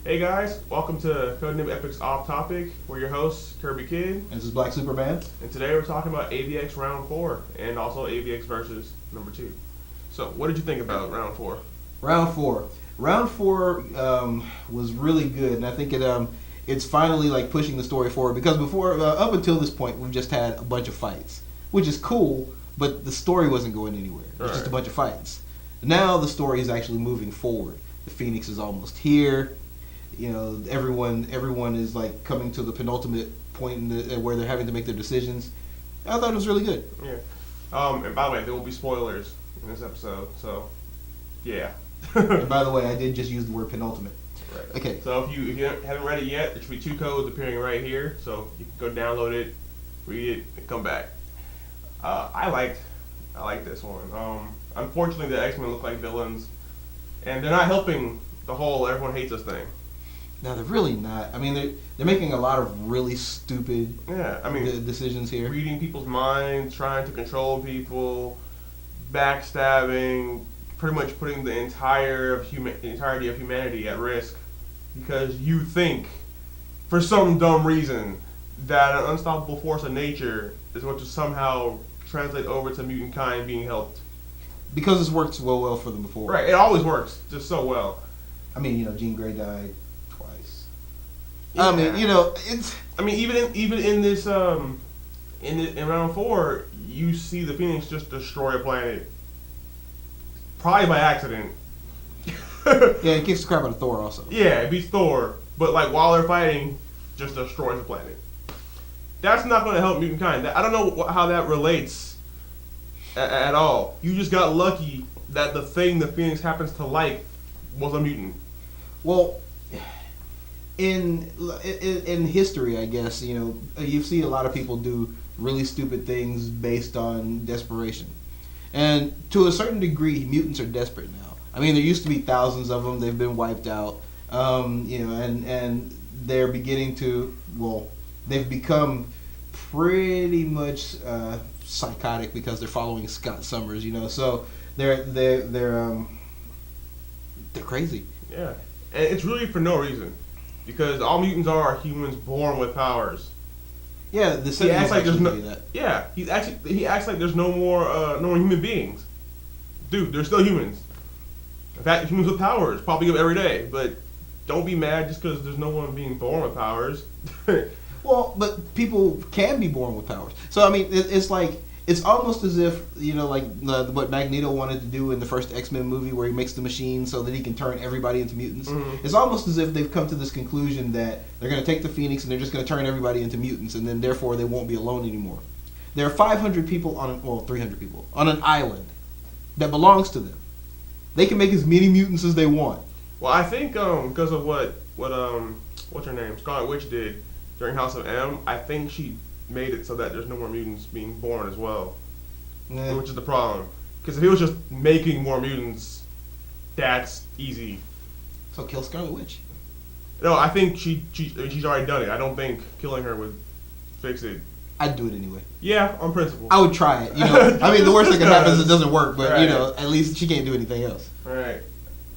Hey guys, welcome to Codename Epic's Off Topic. We're your hosts, Kerbykidd. And this is Black Superman. And today we're talking about AvX Round 4 and also AvX Versus number 2. So, what did you think about Round 4? Round four was really good, and I think it's finally like pushing the story forward because before, up until this point, we've just had a bunch of fights, which is cool, but the story wasn't going anywhere. It was just a bunch of fights. Now the story is actually moving forward. The Phoenix is almost here. You know, everyone is like coming to the penultimate point where they're having to make their decisions. I thought it was really good. Yeah. And by the way, there will be spoilers in this episode, so yeah. And by the way, I did just use the word penultimate. Right. Okay. So if you haven't read it yet, there should be 2 codes appearing right here. So you can go download it, read it, and come back. I like this one. Unfortunately, the X-Men look like villains, and they're not helping the whole "everyone hates us" thing. No, they're really not. I mean, they're making a lot of really stupid decisions here. Reading people's minds, trying to control people, backstabbing, pretty much putting the entirety of humanity at risk because you think, for some dumb reason, that an unstoppable force of nature is going to somehow translate over to mutant kind being helped. Because it's worked so well for them before. Right, it always works just so well. I mean, Jean Grey died twice. Yeah. I mean, it's. I mean, even in this in round 4, you see the Phoenix just destroy a planet, probably by accident. Yeah, it kicks the crap out of Thor also. Yeah, it beats Thor, but like while they're fighting, just destroys the planet. That's not going to help mutant kind. I don't know how that relates at all. You just got lucky that the thing the Phoenix happens to like was a mutant. Well, in history, I guess, you see a lot of people do really stupid things based on desperation. And to a certain degree, mutants are desperate now. I mean, there used to be thousands of them. They've been wiped out. And they're beginning to, they've become pretty much psychotic because they're following Scott Summers, So they're crazy. Yeah, and it's really for no reason, because all mutants are humans born with powers. Yeah, he acts like there's no. That. Yeah, he acts like there's no more human beings. Dude, they're still humans. In fact, humans with powers probably give every day, but don't be mad just because there's no one being born with powers. Well, but people can be born with powers. So I mean, it's almost as if what Magneto wanted to do in the first X-Men movie, where he makes the machine so that he can turn everybody into mutants. Mm-hmm. It's almost as if they've come to this conclusion that they're going to take the Phoenix and they're just going to turn everybody into mutants, and then therefore they won't be alone anymore. There are 500 people 300 people on an island that belongs to them. They can make as many mutants as they want. Well, I think because of what what's her name, Scarlet Witch did during House of M, I think she made it so that there's no more mutants being born as well, which is the problem. Because if he was just making more mutants, that's easy. So kill Scarlet Witch. No, I think she's already done it. I don't think killing her would fix it. I'd do it anyway. Yeah, on principle. I would try it. I mean, the worst that can happen is it doesn't work, but right. At least she can't do anything else. Right,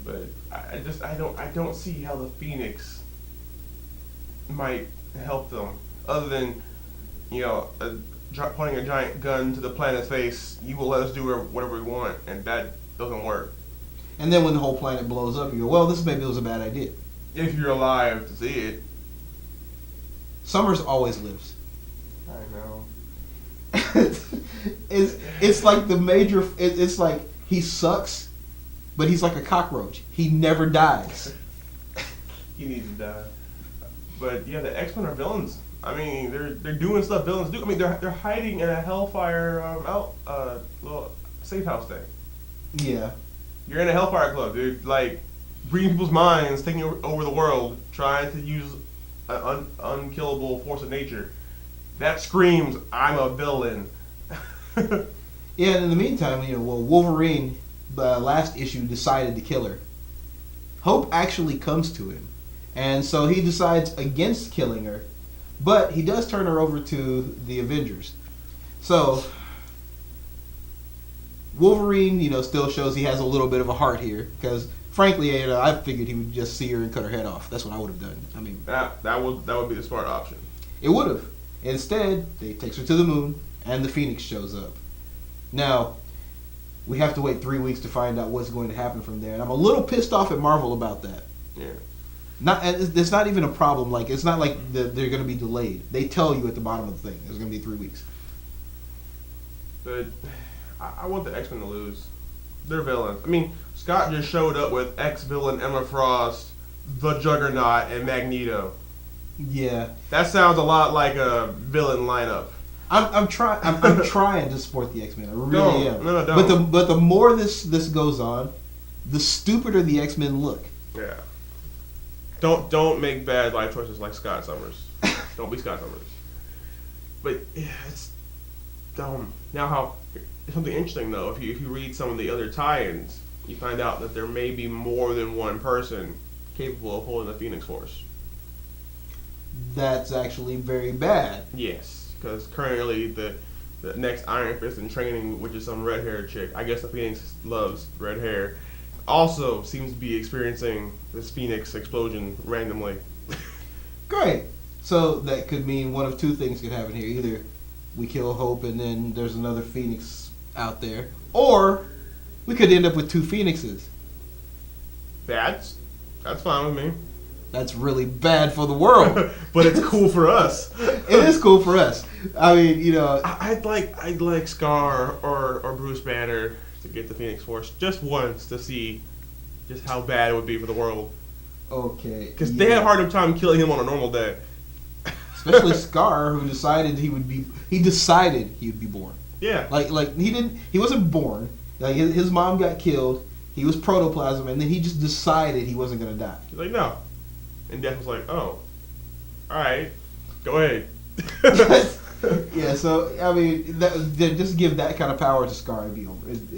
but I don't see how the Phoenix might help them other than pointing a giant gun to the planet's face. You will let us do whatever we want, and that doesn't work. And then when the whole planet blows up, you go, well, maybe it was a bad idea. If you're alive to see it. Summers always lives. I know. it's like the major. It's like he sucks, but he's like a cockroach. He never dies. He needs to die. But yeah, the X-Men are villains. I mean, they're doing stuff villains do. I mean, they're hiding in a Hellfire little safe house thing. Yeah. You're in a Hellfire club, dude. Like, reading people's minds, taking over the world, trying to use an unkillable force of nature. That screams, I'm a villain. Yeah, and in the meantime, Wolverine, last issue, decided to kill her. Hope actually comes to him. And so he decides against killing her, but he does turn her over to the Avengers. So Wolverine, still shows he has a little bit of a heart here, because frankly, I figured he would just see her and cut her head off. That's what I would have done. I mean, that would be the smart option. it would have. Instead, they takes her to the moon, and the Phoenix shows up. Now, we have to wait 3 weeks to find out what's going to happen from there, and I'm a little pissed off at Marvel about that. Yeah. It's not even a problem. Like, it's not like they're going to be delayed. They tell you at the bottom of the thing. It's going to be 3 weeks. But I want the X-Men to lose. They're villains. I mean, Scott just showed up with ex-villain Emma Frost, the Juggernaut, and Magneto. Yeah. That sounds a lot like a villain lineup. I'm trying to support the X-Men. I really am. No, don't. But the more this goes on, the stupider the X-Men look. Yeah. Don't make bad life choices like Scott Summers. Don't be Scott Summers. But yeah, it's dumb. Now, something interesting though, if you read some of the other tie-ins, you find out that there may be more than one person capable of holding the Phoenix Force. That's actually very bad. Yes, because currently the next Iron Fist in training, which is some red-haired chick, I guess the Phoenix loves red hair, also seems to be experiencing this Phoenix explosion randomly. Great. So that could mean one of two things could happen here. Either we kill Hope and then there's another Phoenix out there, or we could end up with two Phoenixes. That's fine with me. That's really bad for the world. But it's cool for us. It is cool for us. I mean, I'd like Scar or Bruce Banner to get the Phoenix Force just once to see just how bad it would be for the world. Okay. Because they had a hard time killing him on a normal day. Especially Scar, who decided he would be born. Yeah. Like he wasn't born. Like his mom got killed. He was protoplasm, and then he just decided he wasn't gonna die. He's like, no. And Death was like, oh, all right, go ahead. Yeah, so I mean, just give that kind of power to Scar, it'd be over. It'd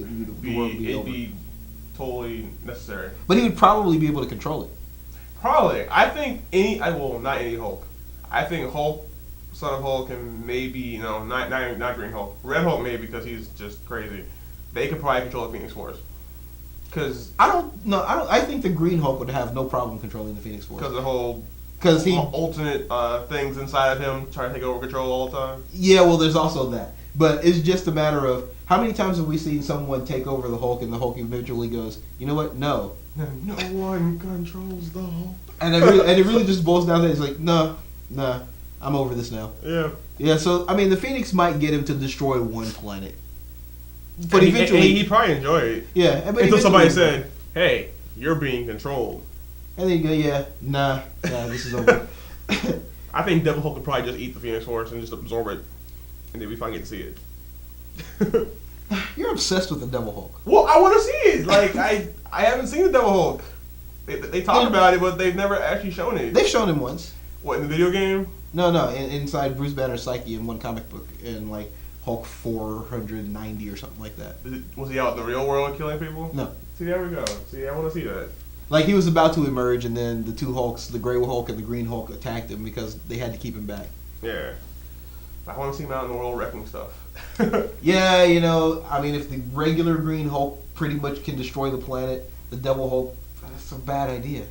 be totally necessary. But he would probably be able to control it. Probably. I think not any Hulk. I think Hulk, Son of Hulk, and maybe not Green Hulk, Red Hulk maybe because he's just crazy. They could probably control the Phoenix Force. Because I think the Green Hulk would have no problem controlling the Phoenix Force. Because the whole alternate things inside of him try to take over control all the time. Yeah, well, there's also that. But it's just a matter of how many times have we seen someone take over the Hulk and the Hulk eventually goes, you know what? No. No one controls the Hulk. And it really just boils down to it's like, nah, I'm over this now. Yeah. Yeah, so, I mean, the Phoenix might get him to destroy one planet. But eventually... he'd probably enjoy it. Yeah. But until somebody said, hey, you're being controlled. And then you go, yeah, nah, this is over. I think Devil Hulk could probably just eat the Phoenix Force and just absorb it. And then we finally get to see it. You're obsessed with the Devil Hulk. Well, I want to see it. Like, I haven't seen the Devil Hulk. They talk about it, but they've never actually shown it. They've shown him once. What, in the video game? No, inside Bruce Banner's psyche in one comic book, in like Hulk 490 or something like that. Was he out in the real world killing people? No. See, there we go. See, I want to see that. Like, he was about to emerge, and then the two Hulks, the Grey Hulk and the Green Hulk, attacked him because they had to keep him back. Yeah. I want to see him out in the world wrecking stuff. Yeah, I mean, if the regular Green Hulk pretty much can destroy the planet, the Devil Hulk, that's a bad idea.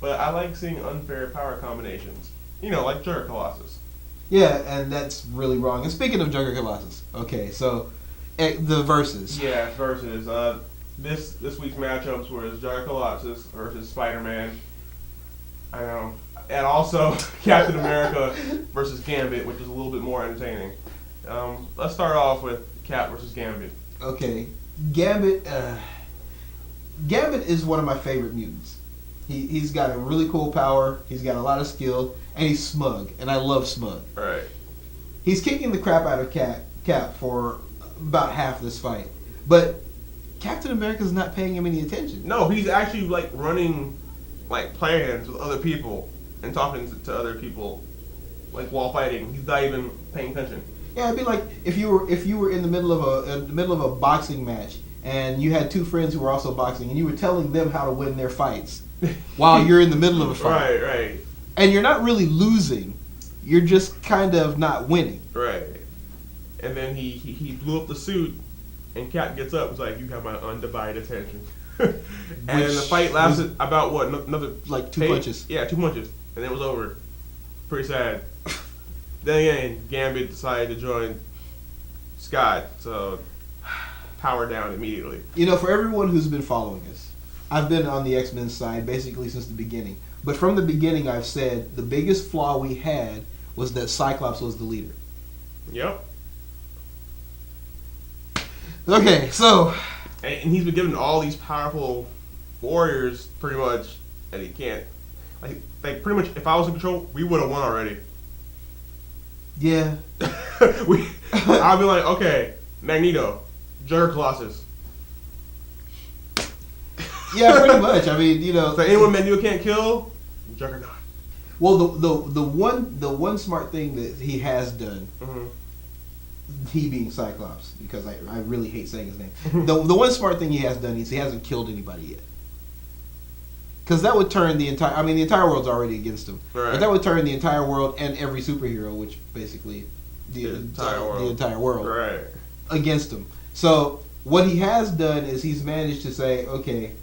But I like seeing unfair power combinations. Like Jugger Colossus. Yeah, and that's really wrong. And speaking of Jugger Colossus, okay, so the verses. Yeah, versus. This week's matchups was Jugger Colossus versus Spider-Man. I know. And also Captain America versus Gambit, which is a little bit more entertaining. Let's start off with Cap versus Gambit. Okay. Gambit is one of my favorite mutants. He's got a really cool power, he's got a lot of skill, and he's smug, and I love smug. Right. He's kicking the crap out of Cap for about half this fight. But Captain America's not paying him any attention. No, he's actually like running like plans with other people and talking to other people like while fighting. He's not even paying attention. Yeah, it'd be like if you were in the middle of a boxing match and you had two friends who were also boxing and you were telling them how to win their fights while you're in the middle of a fight. Right. And you're not really losing. You're just kind of not winning. Right. And then he blew up the suit and Cap gets up and was like, you have my undivided attention. And the fight lasted about what? Another like 2 punches. Yeah, 2 punches, and it was over. Pretty sad. Then again, Gambit decided to join Scott, so power down immediately. For everyone who's been following us, I've been on the X-Men side basically since the beginning. But from the beginning, I've said the biggest flaw we had was that Cyclops was the leader. Yep. Okay, so... And he's been given all these powerful warriors, pretty much, and he can't. Like pretty much, if I was in control, we would have won already. Yeah. I'd be like, okay, Magneto, Jugger Colossus. Yeah, pretty much. I mean, So anyone Magneto can't kill, Juggernaut. Well, the one smart thing that he has done, he being Cyclops, because I really hate saying his name. The one smart thing he has done is he hasn't killed anybody yet. Because that would turn the entire world's already against him. Right. But that would turn the entire world and every superhero, which basically the entire world, right, against him. So what he has done is he's managed to say, okay,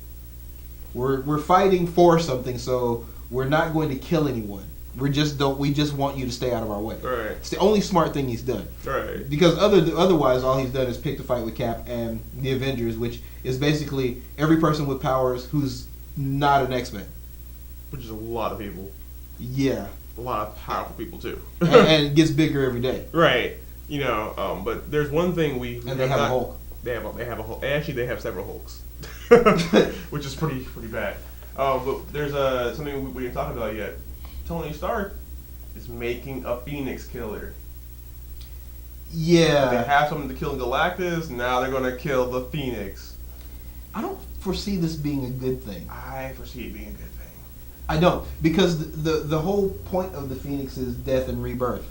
we're fighting for something, so we're not going to kill anyone. We just want you to stay out of our way. Right. It's the only smart thing he's done. Right. Because otherwise, all he's done is pick the fight with Cap and the Avengers, which is basically every person with powers who's not an X-Men. Which is a lot of people. Yeah. A lot of powerful people too. and it gets bigger every day. Right. But there's one thing and they have a Hulk. They have a Hulk. Actually, they have several Hulks, which is pretty bad. But there's something we didn't talk about yet. Tony Stark is making a Phoenix killer. Yeah. They have something to kill Galactus. Now they're gonna kill the Phoenix. I don't foresee this being a good thing. I foresee it being a good thing. I don't, because the whole point of the Phoenix is death and rebirth,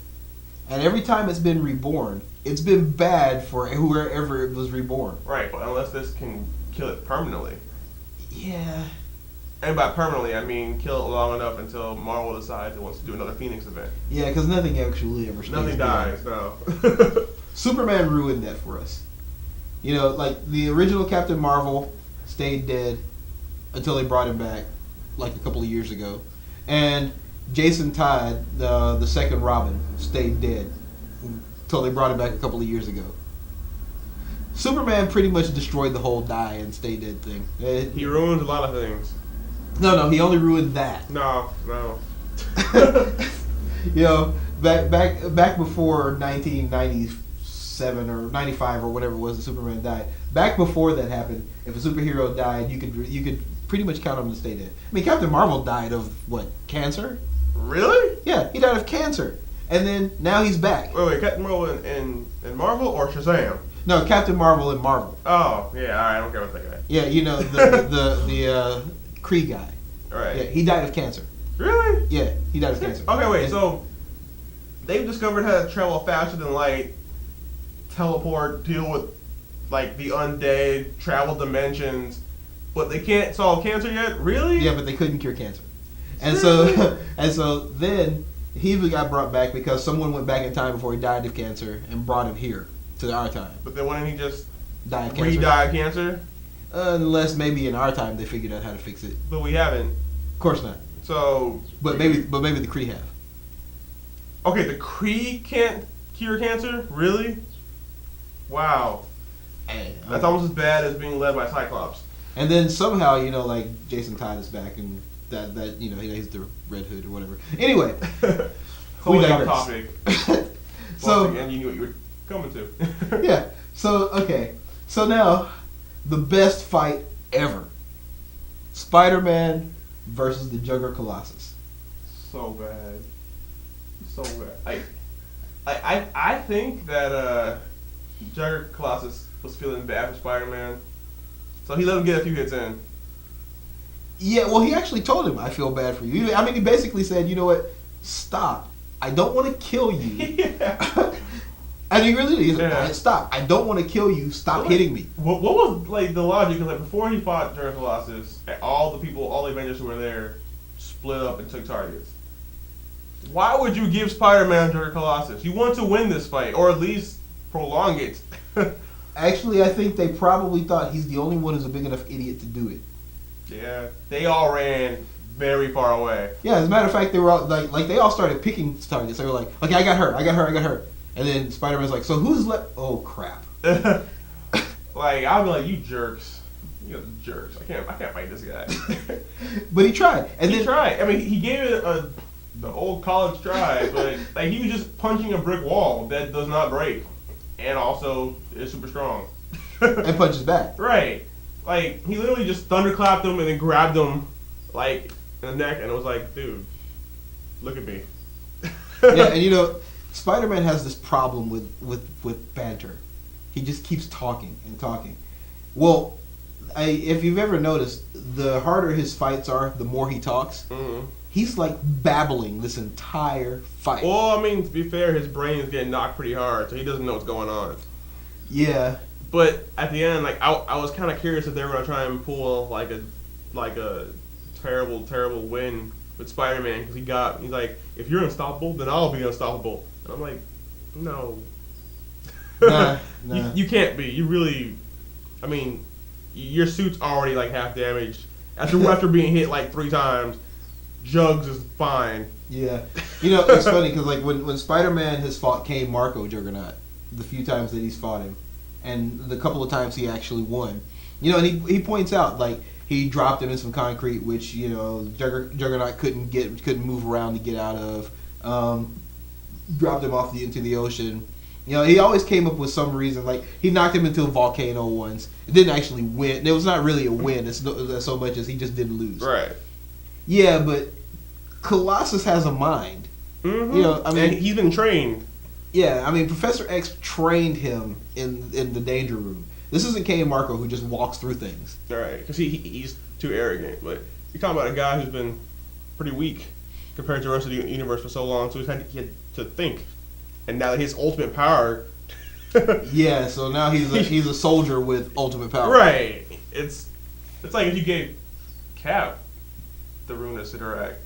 and every time it's been reborn, it's been bad for whoever it was reborn. Right, but unless this can kill it permanently. Yeah. And by permanently, I mean kill it long enough until Marvel decides it wants to do another Phoenix event. Yeah, because nothing actually ever stays. Nothing dies, no. Superman ruined that for us. Like the original Captain Marvel stayed dead until they brought him back, like a couple of years ago. And Jason Todd, the second Robin, stayed dead until they brought him back a couple of years ago. Superman pretty much destroyed the whole die and stay dead thing. He ruins a lot of things. No, he only ruined that. No. Back before 1997 or 95 or whatever it was that Superman died. Back before that happened, if a superhero died, you could pretty much count on him to stay dead. I mean, Captain Marvel died of what? Cancer? Really? Yeah, he died of cancer, and then now he's back. Wait, Captain Marvel in Marvel or Shazam? No, Captain Marvel in Marvel. Oh, yeah, alright, I don't care about that guy. Yeah, the Kree guy. Alright. Yeah, he died of cancer. Really? Yeah, he died of cancer. Okay, wait, so they've discovered how to travel faster than light, teleport, deal with like the undead, travel dimensions, but they can't solve cancer yet? Really? Yeah, but they couldn't cure cancer. And so then he got brought back because someone went back in time before he died of cancer and brought him here to our time. But then why didn't he just die of cancer? die of cancer? Unless maybe in our time they figured out how to fix it. But we haven't. Of course not. So. But maybe the Kree have. Okay, the Kree can't cure cancer? Really? Wow. Hey, that's almost as bad as being led by Cyclops. And then somehow, like Jason Todd is back and that he's the Red Hood or whatever. Anyway. Totally off topic. So. And you knew what you were coming to. Yeah. So, okay. So now, the best fight ever. Spider-Man versus the Jugger Colossus. So bad. I think that Jugger Colossus was feeling bad for Spider-Man, so he let him get a few hits in. Yeah, well, he actually told him, "I feel bad for you." I mean, he basically said, "You know what? Stop. I don't want to kill you." Yeah. And he really did. He's like, Yeah. "Stop. I don't want to kill you. Stop hitting me." What was like the logic? Because before he fought Jugger Colossus, all the Avengers who were there split up and took targets. Why would you give Spider-Man Jugger Colossus? You want to win this fight, or at least prolong it. Actually, I think they probably thought he's the only one who's a big enough idiot to do it. Yeah, they all ran very far away. Yeah, as a matter of fact, they were all, like they all started picking targets. They were like, okay, I got her. And then Spider-Man's like, so who's left? Oh, crap. Like, I'll be like, you jerks. You know, jerks. I can't fight this guy. But he tried. And he then tried. I mean, he gave it the old college try, but like he was just punching a brick wall that does not break, and also is super strong. And punches back. Right. Like, he literally just thunderclapped him and then grabbed him, like, in the neck, and it was like, dude, look at me. Yeah, and you know, Spider-Man has this problem with banter. He just keeps talking and talking. Well, if you've ever noticed, the harder his fights are, the more he talks. Mm-hmm. He's like babbling this entire fight. Well, I mean, to be fair, his brain is getting knocked pretty hard, so he doesn't know what's going on. Yeah. But at the end, like, I was kind of curious if they were gonna try and pull like a terrible win with Spider-Man, because he's like, if you're unstoppable, then I'll be unstoppable. And I'm like, no. Nah. You can't be. You really, I mean, your suit's already like half damaged after being hit like 3 times. Jugs is fine. Yeah. You know, it's funny because like when Spider-Man has fought Kane Marco Juggernaut, the few times that he's fought him, and the couple of times he actually won, you know, and he points out like he dropped him in some concrete, which, you know, Juggernaut couldn't move around to get out of. Dropped him off into the ocean. You know, he always came up with some reason. Like, he knocked him into a volcano once. It didn't actually win. It was not really a win. It's so much as he just didn't lose. Right. Yeah, but Colossus has a mind. Mm-hmm. You know, I mean, and he's been trained. Yeah, I mean, Professor X trained him in the danger room. This isn't Kane Marco who just walks through things. Right, because he's too arrogant. But you're talking about a guy who's been pretty weak compared to the rest of the universe for so long, so he had to think. And now his ultimate power. Yeah, so now he's a soldier with ultimate power. Right. It's like if you gave Cap the rune of Sidorak.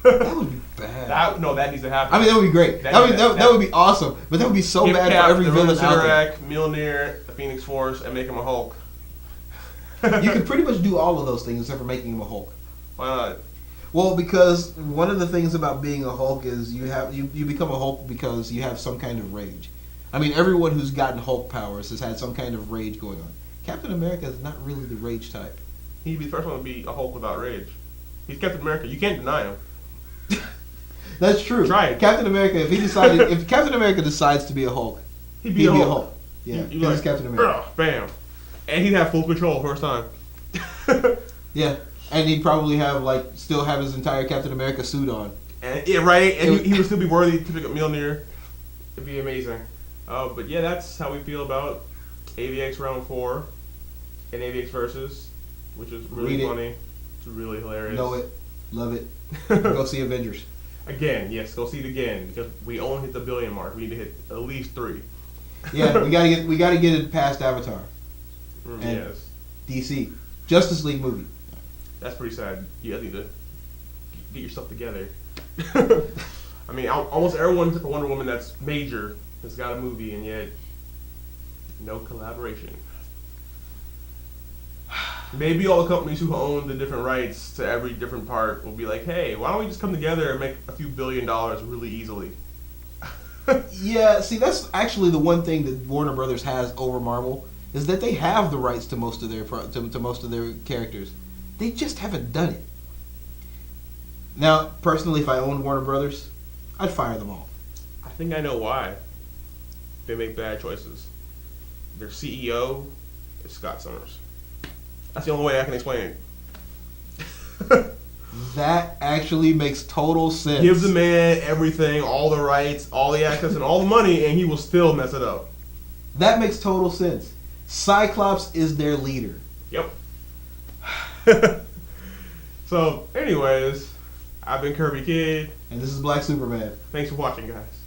That would be bad. That needs to happen. I mean, that would be great. That would be awesome. But that would be so bad Cap for every the rune villain of out there. Sidorak, Mjolnir, the Phoenix Force, and make him a Hulk. You could pretty much do all of those things except for making him a Hulk. Why not? Well, because one of the things about being a Hulk is you become a Hulk because you have some kind of rage. I mean, everyone who's gotten Hulk powers has had some kind of rage going on. Captain America is not really the rage type. He'd be the first one to be a Hulk without rage. He's Captain America. You can't deny him. That's true. Try it. Captain America, if Captain America decides to be a Hulk, He'd be a Hulk. Yeah, He'd he's Captain America. Bam. And he'd have full control first time. Yeah. And he'd probably still have his entire Captain America suit on. And yeah, right. And he would still be worthy to pick up Mjolnir. It'd be amazing. But yeah, that's how we feel about AvX Round 4 and AvX Versus, which is really funny. It's really hilarious. Know it, love it. Go see Avengers. Again, yes, go see it again because we only hit the billion mark. We need to hit at least 3. Yeah, we gotta get it past Avatar. And Yes. DC Justice League movie. That's pretty sad. You guys need to get yourself together. I mean, almost everyone except for Wonder Woman that's major has got a movie, and yet no collaboration. Maybe all the companies who own the different rights to every different part will be like, hey, why don't we just come together and make a few $1 billion really easily? Yeah, see, that's actually the one thing that Warner Brothers has over Marvel is that they have the rights to most of their to most of their characters. They just haven't done it. Now, personally, if I owned Warner Brothers, I'd fire them all. I think I know why they make bad choices. Their CEO is Scott Summers. That's the only way I can explain it. That actually makes total sense. Give the man everything, all the rights, all the access, and all the money, and he will still mess it up. That makes total sense. Cyclops is their leader. Yep. So, anyways, I've been Kerbykidd. And this is Black Superman. Thanks for watching, guys.